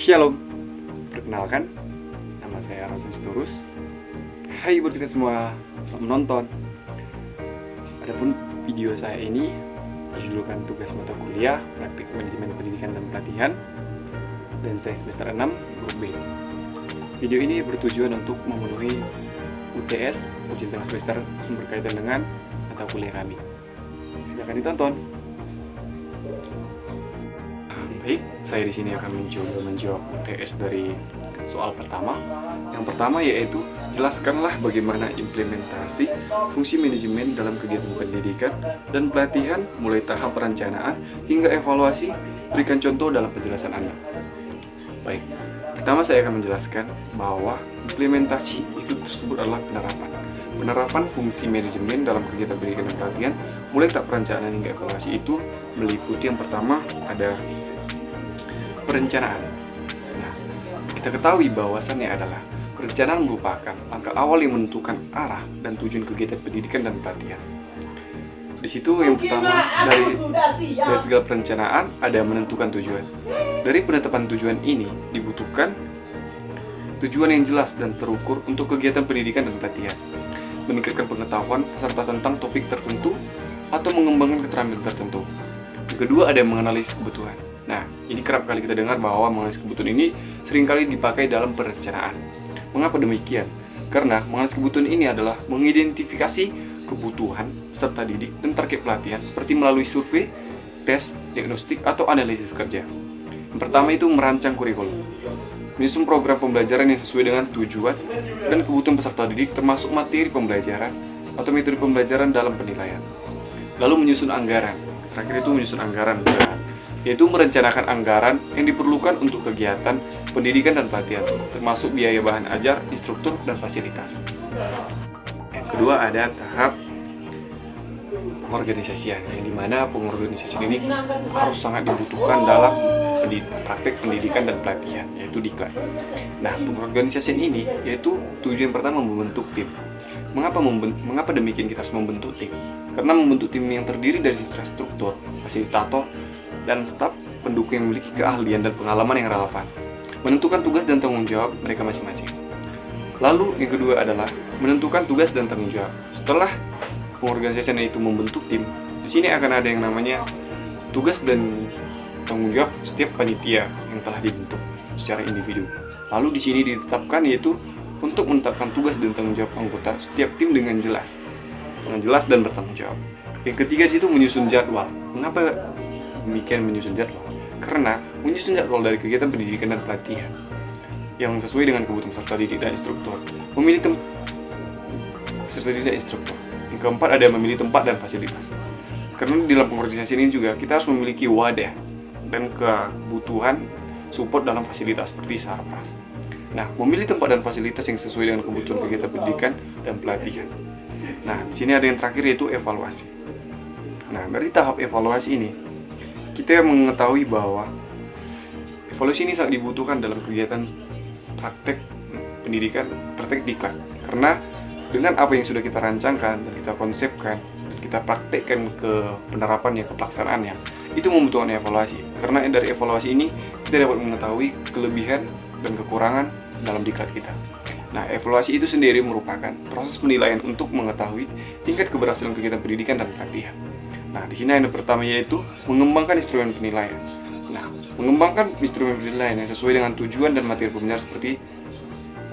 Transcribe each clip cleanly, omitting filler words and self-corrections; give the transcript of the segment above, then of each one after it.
Shalom, perkenalkan, nama saya Rasul Sitorus. Hai buat kita semua, selamat menonton. Adapun video saya ini berjudulkan tugas mata kuliah Praktik Manajemen Pendidikan dan Pelatihan, dan saya semester 6, grup B. Video ini bertujuan untuk memenuhi UTS, ujian tengah semester yang berkaitan dengan mata kuliah kami. Silakan ditonton. Baik, saya di sini akan mencoba menjawab UTS dari soal pertama. Yang pertama yaitu, jelaskanlah bagaimana implementasi fungsi manajemen dalam kegiatan pendidikan dan pelatihan mulai tahap perencanaan hingga evaluasi. Berikan contoh dalam penjelasan Anda. Baik, pertama saya akan menjelaskan bahwa implementasi itu tersebut adalah penerapan fungsi manajemen dalam kegiatan pendidikan dan pelatihan mulai tahap perencanaan hingga evaluasi. Itu meliputi yang pertama ada perencanaan. Nah, kita ketahui bahwasannya adalah perencanaan merupakan langkah awal yang menentukan arah dan tujuan kegiatan pendidikan dan pelatihan. Di situ yang pertama dari segala perencanaan ada menentukan tujuan. Dari penetapan tujuan ini dibutuhkan tujuan yang jelas dan terukur untuk kegiatan pendidikan dan pelatihan, meningkatkan pengetahuan peserta tentang topik tertentu atau mengembangkan keterampilan tertentu. Yang kedua ada menganalisis kebutuhan. Nah, ini kerap kali kita dengar bahwa menganalisis kebutuhan ini seringkali dipakai dalam perencanaan. Mengapa demikian? Karena menganalisis kebutuhan ini adalah mengidentifikasi kebutuhan peserta didik dan target pelatihan seperti melalui survei, tes, diagnostik, atau analisis kerja. Yang pertama itu merancang kurikulum. Menyusun program pembelajaran yang sesuai dengan tujuan dan kebutuhan peserta didik termasuk materi pembelajaran atau metode pembelajaran dalam penilaian. Lalu menyusun anggaran. Terakhir itu menyusun anggaran, yaitu merencanakan anggaran yang diperlukan untuk kegiatan pendidikan dan pelatihan, termasuk biaya bahan ajar, instruktur, dan fasilitas. Yang kedua ada tahap pengorganisasian, yang dimana pengorganisasian ini harus sangat dibutuhkan dalam praktek pendidikan dan pelatihan, yaitu diklat. Nah, pengorganisasian ini yaitu tujuan pertama membentuk tim. Mengapa demikian kita harus membentuk tim? Karena membentuk tim yang terdiri dari instruktur, fasilitator, dan staf pendukung yang memiliki keahlian dan pengalaman yang relevan, menentukan tugas dan tanggung jawab mereka masing-masing. Lalu yang kedua adalah menentukan tugas dan tanggung jawab. Setelah pengorganisasian itu membentuk tim, di sini akan ada yang namanya tugas dan tanggung jawab setiap panitia yang telah dibentuk secara individu. Lalu di sini ditetapkan yaitu untuk menetapkan tugas dan tanggung jawab anggota setiap tim dengan jelas dan bertanggung jawab. Yang ketiga di situ menyusun jadwal. Mengapa demikian menyusun jadwal? Karena menyusun jadwal dari kegiatan pendidikan dan pelatihan yang sesuai dengan kebutuhan peserta didik dan instruktur. Peserta didik dan instruktur. Yang keempat ada memilih tempat dan fasilitas. Karena di dalam pengorganisasi ini juga kita harus memiliki wadah dan kebutuhan support dalam fasilitas seperti sarpras. Nah, memilih tempat dan fasilitas yang sesuai dengan kebutuhan kegiatan pendidikan dan pelatihan. Nah, di sini ada yang terakhir yaitu evaluasi. Nah, dari tahap evaluasi ini kita mengetahui bahwa evaluasi ini sangat dibutuhkan dalam kegiatan praktek pendidikan, praktek diklat. Karena dengan apa yang sudah kita rancangkan dan kita konsepkan dan kita praktekkan ke penerapannya, ke pelaksanaannya, itu membutuhkan evaluasi. Karena dari evaluasi ini kita dapat mengetahui kelebihan dan kekurangan dalam diklat kita. Nah, evaluasi itu sendiri merupakan proses penilaian untuk mengetahui tingkat keberhasilan kegiatan pendidikan dan pelatihan. Nah, di sini yang pertama yaitu mengembangkan instrumen penilaian. Nah, mengembangkan instrumen penilaian yang sesuai dengan tujuan dan materi pembelajaran seperti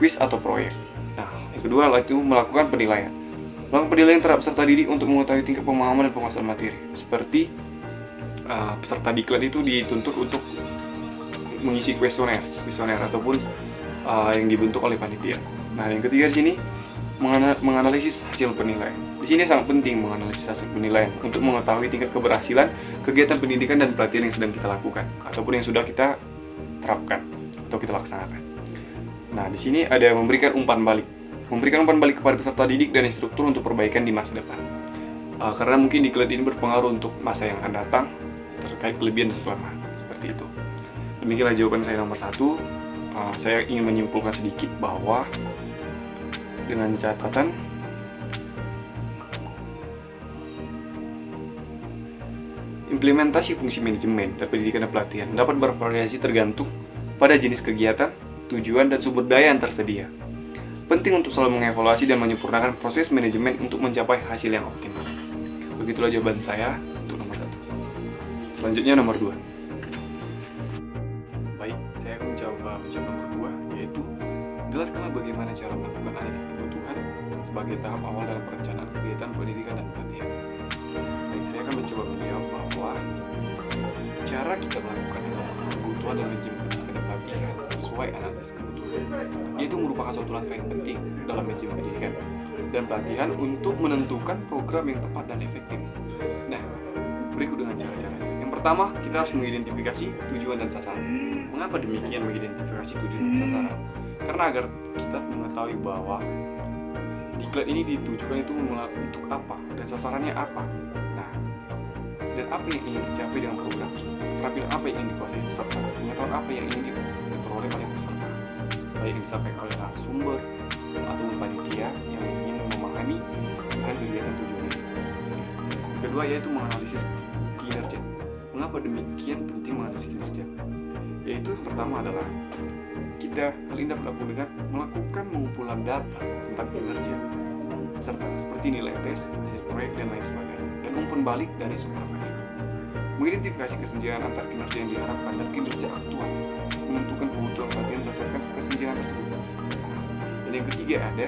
kuis atau proyek. Nah, yang kedua yaitu melakukan penilaian. Melakukan penilaian terhadap peserta didik untuk mengetahui tingkat pemahaman dan penguasaan materi. Seperti peserta diklat itu dituntut untuk mengisi kuesioner ataupun yang dibentuk oleh panitia. Nah, yang ketiga di sini menganalisis hasil penilaian. Di sini sangat penting menganalisis hasil penilaian untuk mengetahui tingkat keberhasilan kegiatan pendidikan dan pelatihan yang sedang kita lakukan ataupun yang sudah kita terapkan atau kita laksanakan. Nah, di sini ada memberikan umpan balik kepada peserta didik dan instruktur untuk perbaikan di masa depan. Karena mungkin diklat ini berpengaruh untuk masa yang akan datang terkait kelebihan dan kelemahan seperti itu. Demikianlah jawaban saya nomor 1. Saya ingin menyimpulkan sedikit bahwa dengan catatan implementasi fungsi manajemen dan pendidikan dan pelatihan dapat bervariasi tergantung pada jenis kegiatan, tujuan, dan sumber daya yang tersedia. Penting untuk selalu mengevaluasi dan menyempurnakan proses manajemen untuk mencapai hasil yang optimal. Begitulah jawaban saya untuk nomor 1. Selanjutnya nomor 2. Baik, saya akan mencoba nomor 2, yaitu jelaskanlah bagaimana cara melakukan analisis kebutuhan sebagai tahap awal dalam perencanaan kegiatan pendidikan dan pelatihan. Baik, saya akan mencoba menjawab bahwa cara kita melakukan analisis kebutuhan dalam manajemen pendidikan dan pelatihan sesuai analisis kebutuhan, yaitu merupakan suatu langkah yang penting dalam manajemen pendidikan dan pelatihan untuk menentukan program yang tepat dan efektif. Nah, berikut dengan cara-caranya. Yang pertama, kita harus mengidentifikasi tujuan dan sasaran. Mengapa demikian mengidentifikasi tujuan dan sasaran? Karena agar kita mengetahui bahwa diklat ini ditujukan itu untuk apa dan sasarannya apa. Nah, dan apa yang ingin dicapai dengan program ini? Keterampilan apa yang ingin dikuasai peserta? Pengetahuan apa yang ingin diperoleh oleh peserta? Baik yang disampaikan oleh narasumber atau panitia yang ingin memahami dengan kegiatan tujuan ini. Kedua, yaitu menganalisis kinerja. Mengapa demikian penting menganalisis kinerja? Yaitu yang pertama adalah hal ini dapat dilakukan dengan melakukan pengumpulan data tentang kinerja serta seperti nilai tes, hasil proyek, dan lain sebagainya, dan umpan balik dari supervisor. Mengidentifikasi kesenjangan antar kinerja yang diharapkan dan kinerja aktual, menentukan kebutuhan pelatihan berdasarkan kesenjangan tersebut. Dan yang ketiga ada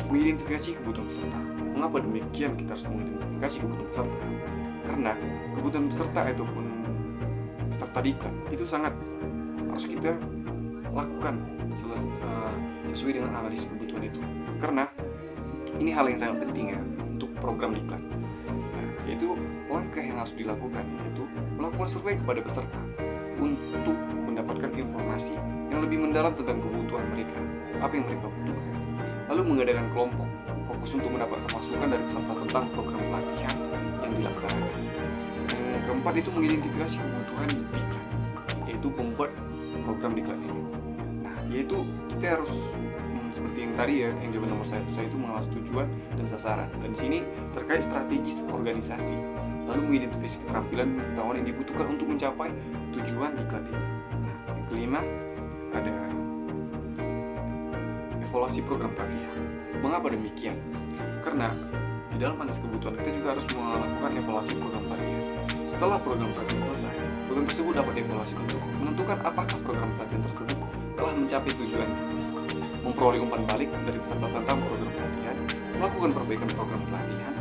mengidentifikasi kebutuhan peserta. Mengapa demikian kita harus mengidentifikasi kebutuhan peserta? Karena kebutuhan peserta ataupun peserta diklat itu sangat harus kita lakukan sesuai dengan analisis kebutuhan itu, karena ini hal yang sangat penting ya untuk program diklat. Nah, yaitu langkah yang harus dilakukan, yaitu melakukan survei kepada peserta untuk mendapatkan informasi yang lebih mendalam tentang kebutuhan mereka, apa yang mereka butuhkan, lalu mengadakan kelompok fokus untuk mendapatkan masukan dari peserta tentang program pelatihan yang dilaksanakan. Yang keempat itu mengidentifikasi kebutuhan diklat, yaitu membuat program diklat ini. Yaitu kita harus seperti yang tadi ya, yang jawaban nomor 1 saya itu mengenal tujuan dan sasaran. Dan di sini terkait strategis organisasi, lalu mengidentifikasi keterampilan dan pengetahuan yang dibutuhkan untuk mencapai tujuan diklat ini. Yang kelima ada evaluasi program pelatihan. Mengapa demikian? Karena di dalam analisis kebutuhan kita juga harus melakukan evaluasi program pelatihan. Setelah program pelatihan selesai, program tersebut dapat dievaluasi untuk menentukan apakah program pelatihan tersebut telah mencapai tujuan, memperoleh umpan balik dari peserta tentang program pelatihan, melakukan perbaikan program pelatihan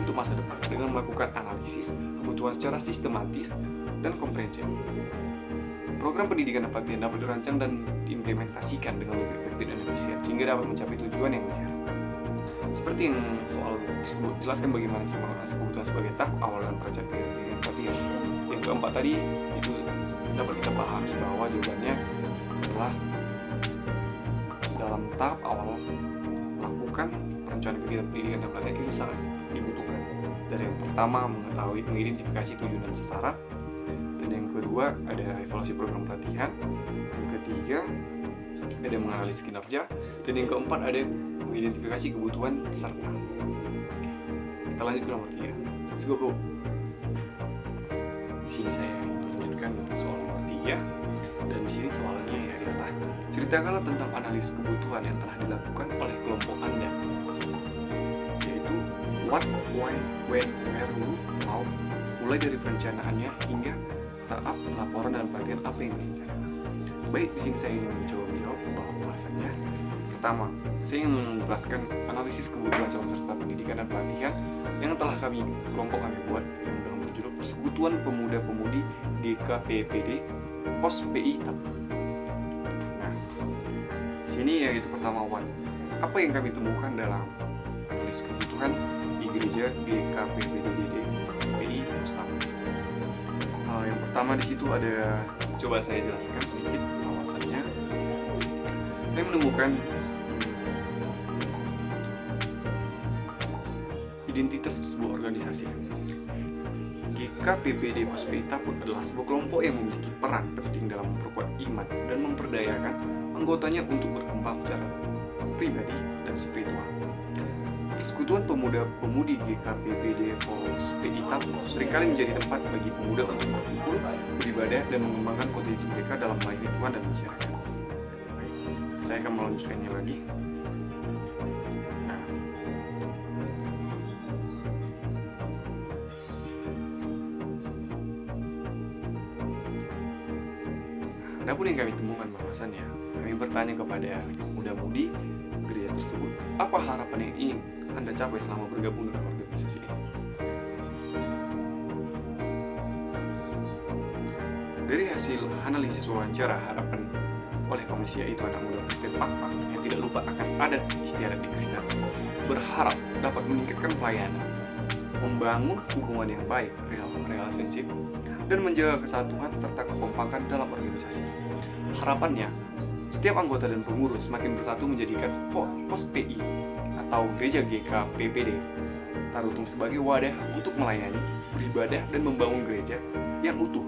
untuk masa depan dengan melakukan analisis kebutuhan secara sistematis dan komprehensif. Program pendidikan dan pelatihan dapat dirancang dan diimplementasikan dengan lebih efektif dan efisien sehingga dapat mencapai tujuan yang diharapkan. Seperti yang soal tersebut, jelaskan bagaimana cara menganalisis kebutuhan sebagai tahap awal dalam perencanaan pendidikan dan pelatihan. Yang keempat tadi itu dapat kita pahami bahwa jawabannya adalah dalam tahap awal melakukan perencanaan kegiatan pendidikan dan pelatihan itu sangat dibutuhkan. Dari yang pertama mengetahui mengidentifikasi tujuan dan sasaran, dan yang kedua ada evaluasi program pelatihan, yang ketiga ada menganalisis kinerja, dan yang keempat ada mengidentifikasi kebutuhan peserta. Kita lanjut ke nomor 3. Let's go bro. Di sini saya lanjutkan soal nomor 3. Dan di sini soalnya adalah ceritakanlah tentang analisis kebutuhan yang telah dilakukan oleh kelompok Anda, yaitu what, why, when, where, who, how, mulai dari perencanaannya hingga tahap laporan dan pelatihan apa yang direncanakan. Baik, di sini saya ingin mencoba menjawab bahwasanya pertama, saya ingin menjelaskan analisis kebutuhan calon peserta pendidikan dan pelatihan yang telah kelompok kami buat yang dengan berjudul Persekutuan Pemuda-Pemudi GKPPD Pos PI Taput. Nah, sini yaitu pertama one. Apa yang kami temukan dalam analisis kebutuhan di gereja GKPPD PI Pos Taput? Yang pertama di situ ada, coba saya jelaskan sedikit bahwasannya saya menemukan identitas sebuah organisasi. GKPPD Pos PI Taput adalah sebuah kelompok yang memiliki peran penting dalam memperkuat iman dan memperdayakan anggotanya untuk berkembang secara pribadi dan spiritual. Persekutuan Pemuda-Pemudi GKPBD Poros PI Taplo seringkali menjadi tempat bagi pemuda untuk berkumpul, beribadah, dan mengembangkan potensi mereka dalam melayani Tuhan dan masyarakat. Baik, saya akan melanjutkannya lagi. Nah, adapun yang kami temukan bahwasannya, kami bertanya kepada muda-mudi gereja tersebut, apa harapan yang ingin Anda capai selama bergabung dengan organisasi ini? Dari hasil analisis wawancara harapan oleh komisi, yaitu anak muda Kristen Pak yang tidak lupa akan adat istiadat di Kristen, berharap dapat meningkatkan pelayanan, membangun hubungan yang baik, relationship, dan menjaga kesatuan serta kekompakan dalam organisasi. Harapannya, setiap anggota dan pengurus semakin bersatu menjadikan pos PI atau Gereja GKPBD Tarutung sebagai wadah untuk melayani, beribadah, dan membangun gereja yang utuh.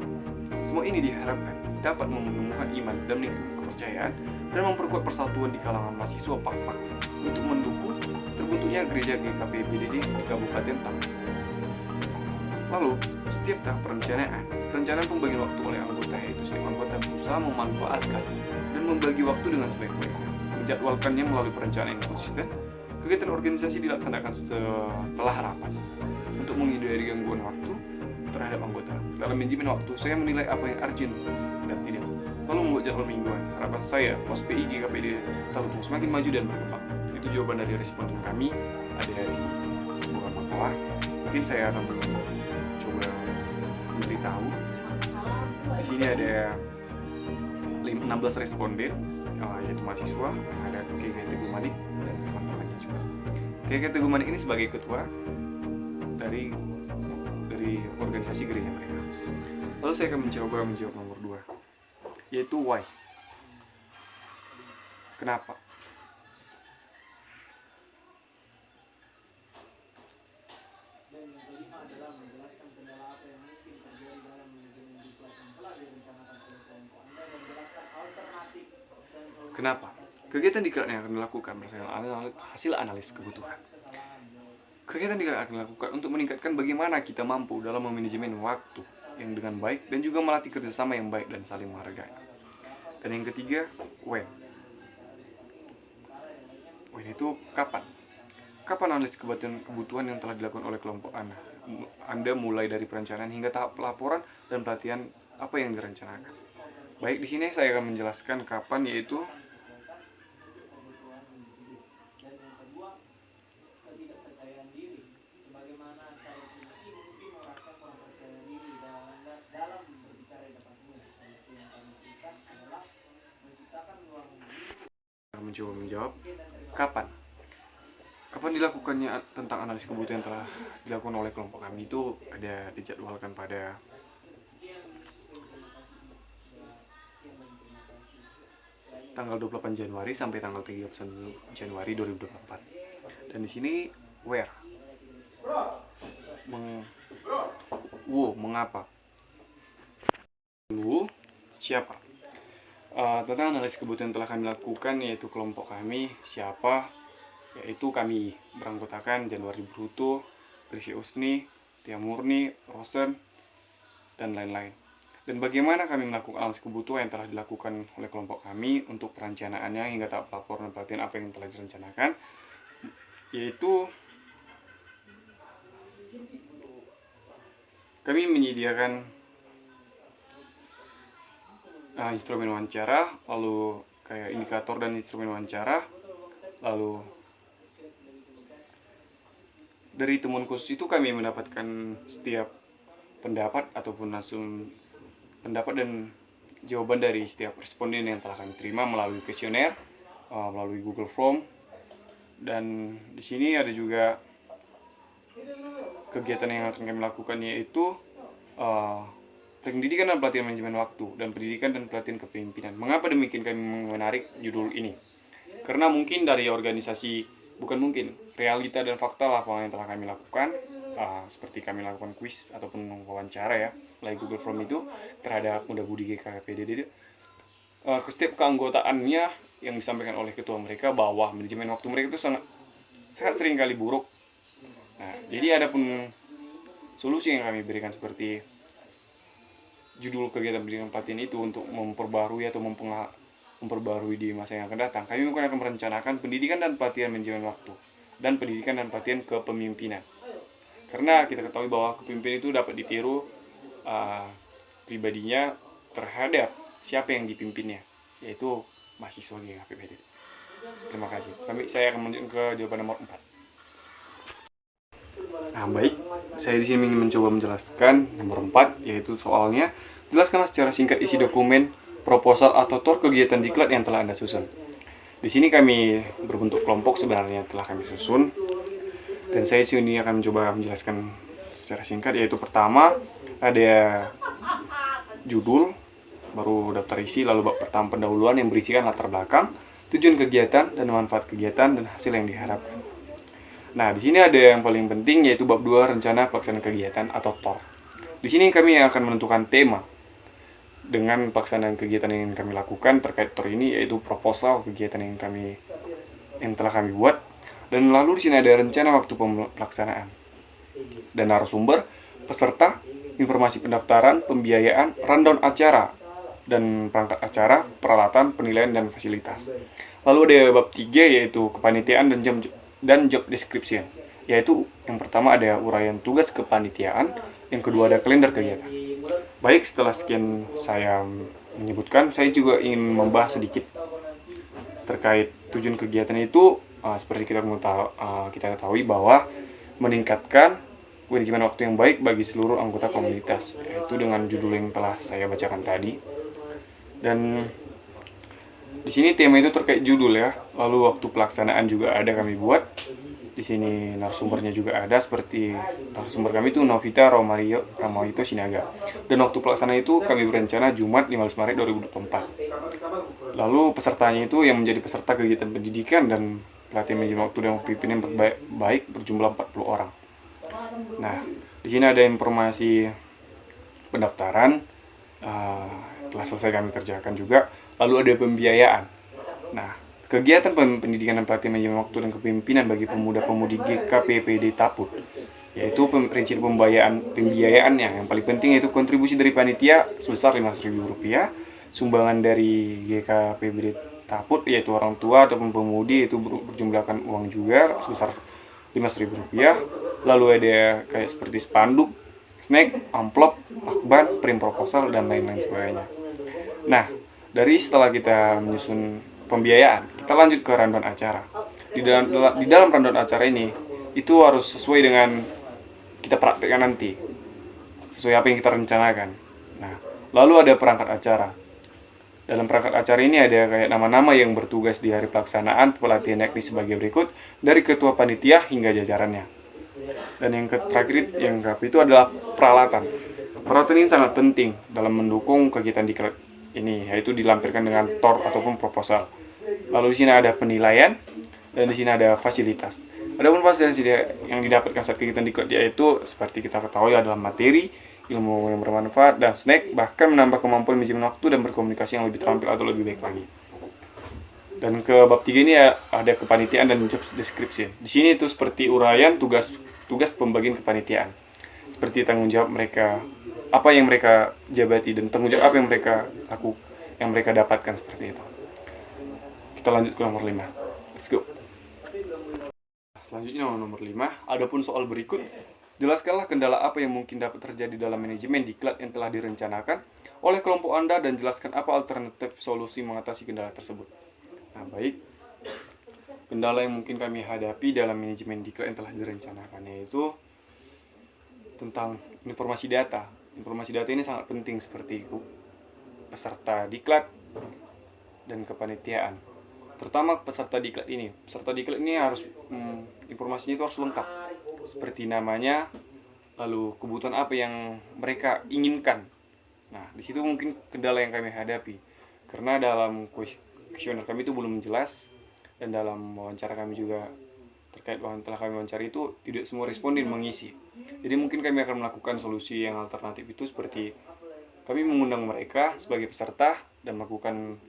Semua ini diharapkan dapat menemukan iman dan meningkatkan kepercayaan dan memperkuat persatuan di kalangan mahasiswa Pak untuk mendukung terbentuknya gereja GKPBD di Kabupaten Taplo. Lalu, setiap tahap perencanaan pembagian waktu oleh anggota, yaitu setiap anggota berusaha memanfaatkan dan membagi waktu dengan sebaik-baiknya, menjadwalkannya melalui perencanaan yang konsisten. Kegiatan organisasi dilaksanakan setelah rapat untuk menghindari gangguan waktu terhadap anggota. Dalam manajemen waktu, saya menilai apa yang urgent dan tidak, lalu membuat jadwal mingguan. Harapan saya, pos PI GKPD Tarutung semakin maju dan berkembang. Itu jawaban dari responden kami, ada di sebuah makalah. Mungkin saya akan coba memberitahu. Di sini ada 16 responden, yaitu mahasiswa, ada KK Teguh Manik dan teman-temannya juga. KK Teguh Manik ini sebagai ketua dari organisasi gereja mereka. Lalu saya akan mencoba menjawab nomor 2, yaitu why. Kenapa? Kenapa? Kegiatan diklat yang akan dilakukan berdasarkan hasil analis kebutuhan. Kegiatan diklat akan dilakukan untuk meningkatkan bagaimana kita mampu dalam memanajemen waktu yang dengan baik dan juga melatih kerjasama yang baik dan saling menghargai. Dan yang ketiga, when. When itu kapan? Kapan analis kebutuhan yang telah dilakukan oleh kelompok Anda mulai dari perencanaan hingga tahap pelaporan dan pelatihan apa yang direncanakan. Baik, di sini saya akan menjelaskan kapan, yaitu mencoba menjawab kapan dilakukannya tentang analis kebutuhan yang telah dilakukan oleh kelompok kami. Itu ada dijadwalkan pada tanggal 28 Januari sampai tanggal 31 Januari 2024. Dan di sini where, mengapa, siapa. Tentang analis kebutuhan telah kami lakukan, yaitu kelompok kami siapa, yaitu kami beranggotakan Januari Bruto, Berisi Usni, Tia Murni, Rosen, dan lain-lain. Dan bagaimana kami melakukan analis kebutuhan yang telah dilakukan oleh kelompok kami untuk perencanaannya hingga tahap laporan dan pelatihan apa yang telah direncanakan, yaitu kami menyediakan instrumen wawancara, lalu kayak indikator dan instrumen wawancara, lalu dari temuan khusus itu kami mendapatkan setiap pendapat ataupun langsung pendapat dan jawaban dari setiap responden yang telah kami terima melalui kuesioner, melalui Google Form. Dan di sini ada juga kegiatan yang akan kami lakukan, yaitu pendidikan dan pelatihan manajemen waktu dan pendidikan dan pelatihan kepemimpinan. Mengapa demikian kami menarik judul ini? Karena mungkin dari organisasi, bukan mungkin, realita dan fakta lapangan yang telah kami lakukan, seperti kami lakukan kuis ataupun wawancara ya, melalui Google Form itu terhadap muda-mudi GKPBD. Setiap keanggotaannya yang disampaikan oleh ketua mereka bahwa manajemen waktu mereka itu sangat sering kali buruk. Nah, jadi ada pun solusi yang kami berikan seperti judul kegiatan pendidikan pelatihan itu untuk memperbarui atau memperbarui di masa yang akan datang. Kami mungkin akan merencanakan pendidikan dan pelatihan manajemen waktu dan pendidikan dan pelatihan kepemimpinan. Karena kita ketahui bahwa kepemimpinan itu dapat ditiru pribadinya terhadap siapa yang dipimpinnya, yaitu mahasiswa GKPPD. Terima kasih. Saya akan melanjutkan ke jawaban nomor 4. Nah, baik. Saya di sini ingin mencoba menjelaskan nomor 4, yaitu soalnya jelaskanlah secara singkat isi dokumen, proposal atau tor kegiatan diklat yang telah Anda susun. Di sini kami berbentuk kelompok sebenarnya telah kami susun, dan saya di sini akan mencoba menjelaskan secara singkat, yaitu pertama ada judul, baru daftar isi, lalu bab pertama pendahuluan yang berisikan latar belakang, tujuan kegiatan dan manfaat kegiatan dan hasil yang diharapkan. Nah, di sini ada yang paling penting, yaitu bab 2 rencana pelaksanaan kegiatan atau TOR. Di sini kami akan menentukan tema dengan pelaksanaan kegiatan yang ingin kami lakukan terkait TOR ini, yaitu proposal kegiatan yang telah kami buat, dan lalu di sini ada rencana waktu pelaksanaan dan narasumber, peserta, informasi pendaftaran, pembiayaan, rundown acara dan perangkat acara, peralatan, penilaian dan fasilitas. Lalu ada bab 3, yaitu kepanitiaan dan job description, yaitu yang pertama ada uraian tugas kepanitiaan, yang kedua ada kalender kegiatan. Baik, setelah sekian saya menyebutkan, saya juga ingin membahas sedikit terkait tujuan kegiatan itu. Seperti kita ketahui bahwa meningkatkan manajemen waktu yang baik bagi seluruh anggota komunitas, yaitu dengan judul yang telah saya bacakan tadi. Dan di sini tema itu terkait judul ya. Lalu waktu pelaksanaan juga ada kami buat. Di sini narasumbernya juga ada, seperti narasumber kami itu Novita Ramaito Sinaga. Dan waktu pelaksanaan itu kami berencana Jumat 15 Maret 2024. Lalu pesertanya itu yang menjadi peserta kegiatan pendidikan dan pelatihan manajemen waktu dan pimpinan baik berjumlah 40 orang. Nah, di sini ada informasi pendaftaran telah selesai kami kerjakan juga. Lalu ada pembiayaan. Nah, kegiatan pendidikan dan pelatihan manajemen waktu dan kepemimpinan bagi pemuda-pemudi GKPPD Taput, yaitu prinsip pembiayaannya yang paling penting yaitu kontribusi dari panitia sebesar Rp500.000, sumbangan dari GKPPD Taput yaitu orang tua ataupun pemudi itu berjumlahkan uang juga sebesar Rp500.000. Lalu ada kayak seperti spanduk, snack, amplop, lakban, print proposal dan lain-lain sebagainya. Nah, setelah kita menyusun pembiayaan, kita lanjut ke rundown acara. Di dalam rundown acara ini itu harus sesuai dengan kita praktekkan nanti, sesuai apa yang kita rencanakan. Nah, lalu ada perangkat acara. Dalam perangkat acara ini ada kayak nama-nama yang bertugas di hari pelaksanaan pelatihan teknis sebagai berikut, dari ketua panitia hingga jajarannya. Dan yang terakhir yang itu adalah peralatan. Peralatan ini sangat penting dalam mendukung kegiatan diklat ini, yaitu dilampirkan dengan TOR ataupun proposal. Lalu di sini ada penilaian dan di sini ada fasilitas. Adapun fasilitas yang didapatkan saat kegiatan diklat yaitu seperti kita ketahui adalah materi, ilmu yang bermanfaat dan snack, bahkan menambah kemampuan manajemen waktu dan berkomunikasi yang lebih terampil atau lebih baik lagi. Dan ke bab 3 ini ada kepanitiaan dan job description. Di sini itu seperti uraian tugas pembagian kepanitiaan. Seperti tanggung jawab mereka, apa yang mereka jabati dan tanggung jawab apa yang mereka dapatkan seperti itu. Kita lanjut ke nomor 5. Let's go. Selanjutnya nomor 5, adapun soal berikut, jelaskanlah kendala apa yang mungkin dapat terjadi dalam manajemen diklat yang telah direncanakan oleh kelompok Anda dan jelaskan apa alternatif solusi mengatasi kendala tersebut. Nah, baik. Kendala yang mungkin kami hadapi dalam manajemen diklat yang telah direncanakan yaitu tentang informasi data. Informasi data ini sangat penting seperti peserta diklat dan kepanitiaan. Terutama peserta diklat ini. Peserta diklat ini harus informasinya itu harus lengkap. Seperti namanya, lalu kebutuhan apa yang mereka inginkan. Nah, di situ mungkin kendala yang kami hadapi. Karena dalam kuesioner kami itu belum jelas, dan dalam wawancara kami juga terkait telah kami wawancara itu tidak semua responden mengisi. Jadi mungkin kami akan melakukan solusi yang alternatif itu seperti kami mengundang mereka sebagai peserta dan melakukan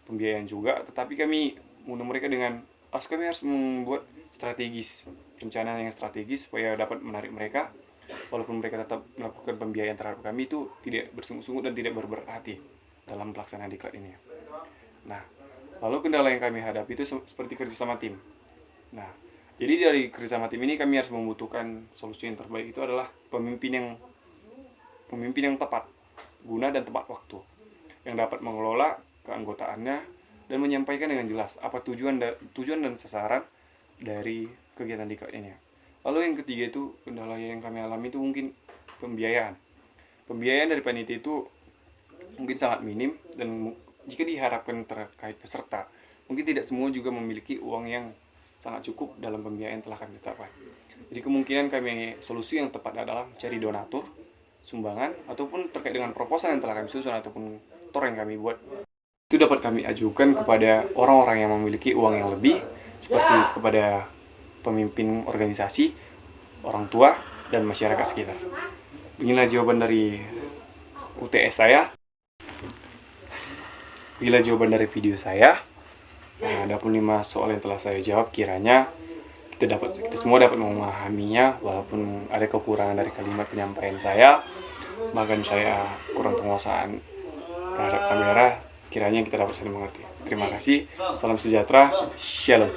pembiayaan juga, tetapi kami mengundang mereka dengan kami harus membuat strategis, rencana yang strategis supaya dapat menarik mereka, walaupun mereka tetap melakukan pembiayaan terhadap kami itu tidak bersungguh-sungguh dan tidak berhati dalam pelaksanaan diklat ini. Nah, lalu kendala yang kami hadapi itu seperti kerjasama tim. Nah, jadi dari kerjasama tim ini kami harus membutuhkan solusi yang terbaik itu adalah pemimpin yang tepat, guna dan tepat waktu, yang dapat mengelola keanggotaannya dan menyampaikan dengan jelas apa tujuan dan sasaran dari kegiatan diklat ini. Lalu yang ketiga itu kendala yang kami alami itu mungkin pembiayaan. Pembiayaan dari panitia itu mungkin sangat minim, dan jika diharapkan terkait peserta, mungkin tidak semua juga memiliki uang yang sangat cukup dalam pembiayaan telah kami tetapkan. Jadi kemungkinan solusi yang tepat adalah mencari donatur, sumbangan, ataupun terkait dengan proposal yang telah kami susun ataupun tor yang kami buat. Itu dapat kami ajukan kepada orang-orang yang memiliki uang yang lebih, seperti kepada pemimpin organisasi, orang tua, dan masyarakat sekitar. Beginilah jawaban dari UTS saya. Beginilah jawaban dari video saya. Nah, ada pun 5 soal yang telah saya jawab, kiranya kita semua dapat memahaminya, walaupun ada kekurangan dari kalimat penyampaian saya, bahkan saya kurang penguasaan terhadap kamera, kiranya kita dapat saling mengerti. Terima kasih, salam sejahtera, shalom.